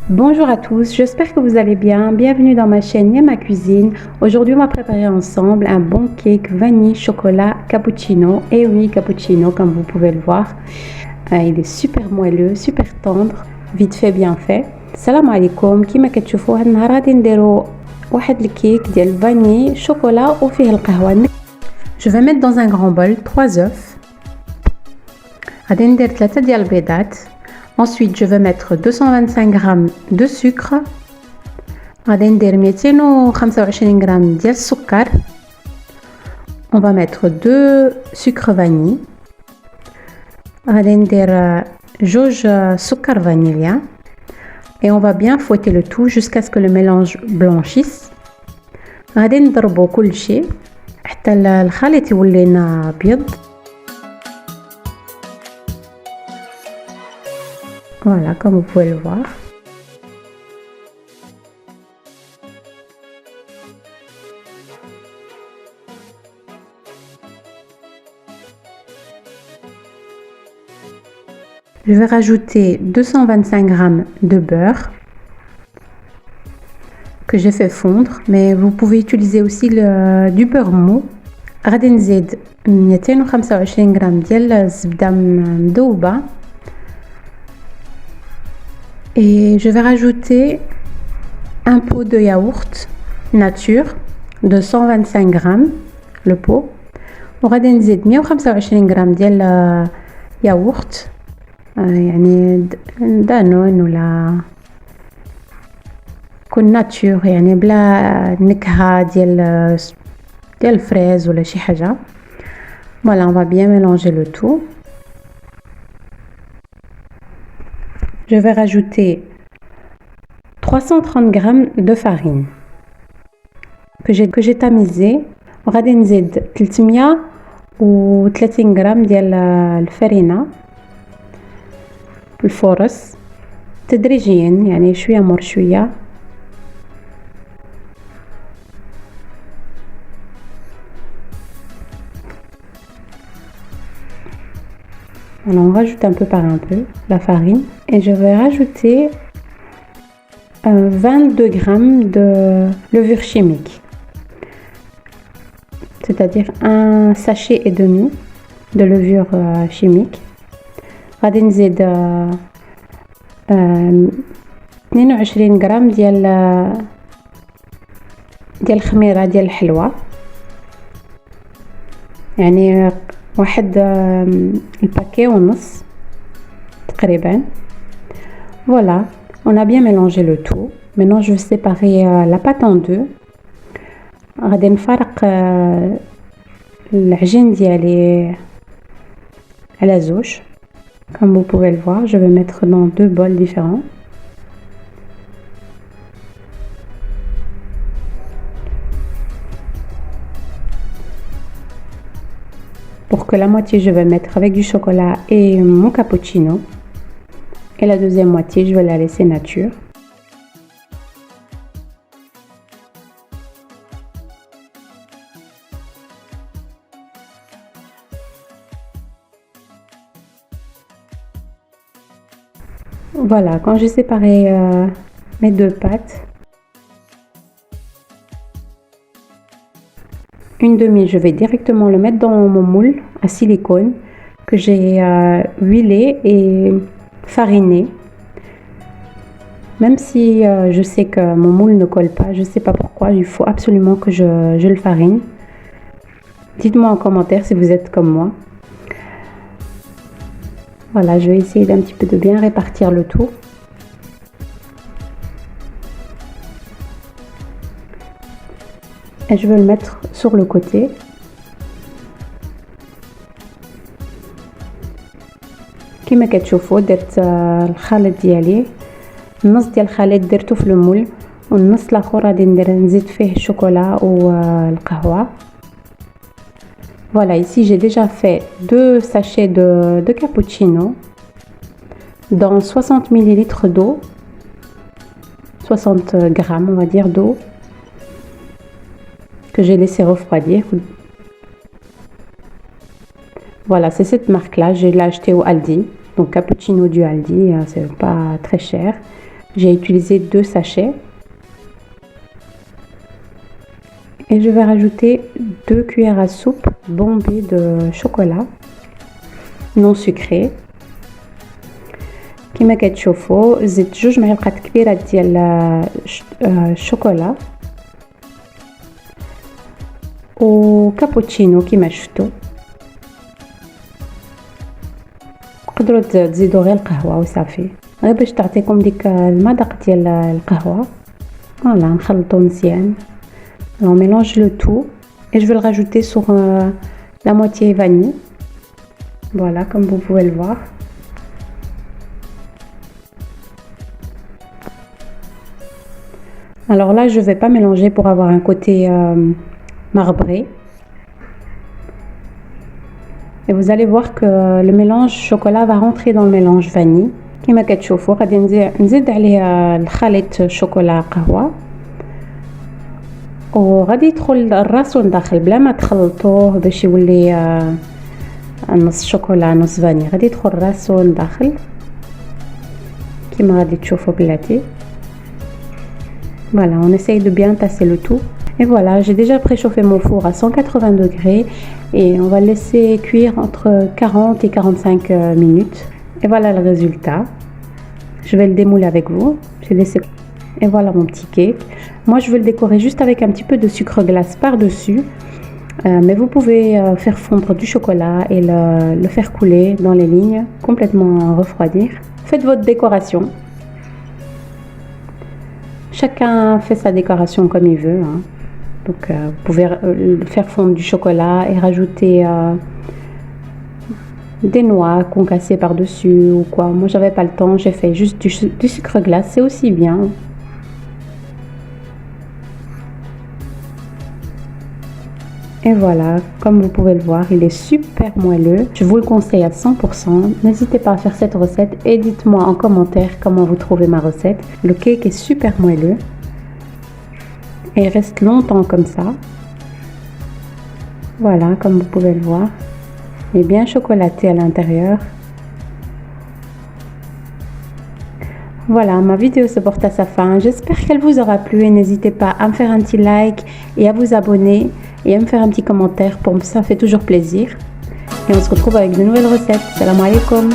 Bonjour à tous, j'espère que vous allez bien. Bienvenue dans ma chaîne Yama Cuisine. Aujourd'hui, on va préparer ensemble un bon cake vanille chocolat cappuccino. Et oui, cappuccino, comme vous pouvez le voir. Il est super moelleux, super tendre, vite fait, bien fait. Salam alaikum, كيما كتشوفوا هاد النهار غادي نديرو واحد الكيك ديال vanille chocolat وفيه القهوة. Je vais mettre dans un grand bol 3 œufs. غادي ندير 3 ديال البيضات. Ensuite, je vais mettre 225 g de sucre. غادي ندير 225 g ديال السكر. On va mettre 2 sucre vanille. غادي ندير جوج سكر فانيليا. Et on va bien fouetter le tout jusqu'à ce que le mélange blanchisse. غادي نضربو كل شيء حتى الخليط يولي لنا ابيض. Voilà, comme vous pouvez le voir. Je vais rajouter 225 g de beurre que j'ai fait fondre, mais vous pouvez utiliser aussi du beurre mou. غادي نزيد 225 g ديال الزبدة مذوبة. Et je vais rajouter un pot de yaourt nature de 125 g, le pot. وغادي نزيد 125 g ديال ياغورت يعني دانون ولا كون ناتور يعني بلا نكهة ديال الفريز ولا شي حاجة. Voilà, on va bien mélanger le tout. Je vais rajouter 330 g de farine que j'ai tamisé. وغادي نزيد 330 g ديال الفرينة الفورس تدريجيا يعني شوية مور شوية. Alors on rajoute un peu par un peu la farine et je vais rajouter 22 g de levure chimique, c'est-à-dire un sachet et demi de levure chimique. غادي نزيد 22 g ديال الخميرة ديال الحلوى يعني واحد الباكي ونص تقريبا. Voilà, on a bien mélangé le tout. Maintenant je vais séparer la pâte en deux. غادي نفرق العجين ديالي على زوج. Comme vous pouvez le voir, je vais mettre dans deux bols différents. Pour que la moitié je vais mettre avec du chocolat et mon cappuccino. Et la deuxième moitié je vais la laisser nature. Voilà, quand j'ai séparé mes deux pâtes, une demi, je vais directement le mettre dans mon moule à silicone que j'ai huilé et fariné. Même si je sais que mon moule ne colle pas, je ne sais pas pourquoi, il faut absolument que je le farine. Dites-moi en commentaire si vous êtes comme moi. Voilà, je vais essayer d'un petit peu de bien répartir le tout. Et je vais le mettre sur le côté. كما كتشوفوا درت الخليط ديالي النص ديال الخليط درته في المول والنص الاخر غادي نزيد فيه الشوكولا والقهوه. Voilà, ici j'ai déjà fait 2 sachets de cappuccino dans 60 ml d'eau, 60 g on va dire d'eau que j'ai laissé refroidir. Voilà, c'est cette marque là, je l'ai acheté au Aldi, donc cappuccino du Aldi, c'est pas très cher. J'ai utilisé 2 sachets. Et je vais rajouter 2 cuillères à soupe bombées de chocolat non sucré. كما كتشوفوا زدت 2 معالق كبيرات ديال الشوكولا وكابوتشينو كما شفتوا. تقدروا تزيدوا غير القهوه وصافي، غير باش تعطيكم ديك المذاق ديال القهوه. فوالا نخلطو مزيان. On mélange le tout et je vais le rajouter sur la moitié vanille. Voilà, comme vous pouvez le voir. Alors là, je vais pas mélanger pour avoir un côté marbré. Et vous allez voir que le mélange chocolat va rentrer dans le mélange vanille. كما كتشوفوا غادي نزيد عليه الخليط شوكولا قهوه وغادي يدخل الراسو لداخل بلا ما تخلطوه باش يولي نص شوكولا نص فاني. غادي يدخل الراسو لداخل كما غادي تشوفوا بلاتي. Voilà, on essaye de bien tasser le tout. Et voilà, j'ai déjà préchauffé mon four à 180 degrés et on va le laisser cuire entre 40 et 45 minutes. Et voilà le résultat. Je vais le démouler avec vous. J'ai laissé. Et voilà mon petit cake. Moi, je vais le décorer juste avec un petit peu de sucre glace par-dessus. Mais vous pouvez faire fondre du chocolat et le faire couler dans les lignes, complètement refroidir. Faites votre décoration. Chacun fait sa décoration comme il veut. Hein. Donc, vous pouvez faire fondre du chocolat et rajouter des noix concassées par-dessus ou quoi. Moi, j'avais pas le temps. J'ai fait juste du sucre glace. C'est aussi bien. Et voilà, comme vous pouvez le voir, il est super moelleux. Je vous le conseille à 100%. N'hésitez pas à faire cette recette et dites-moi en commentaire comment vous trouvez ma recette. Le cake est super moelleux et il reste longtemps comme ça. Voilà, comme vous pouvez le voir. Il est bien chocolaté à l'intérieur. Voilà, ma vidéo se porte à sa fin. J'espère qu'elle vous aura plu et n'hésitez pas à me faire un petit like et à vous abonner et à me faire un petit commentaire. Pour moi, ça fait toujours plaisir. Et on se retrouve avec de nouvelles recettes. Salam alaikum.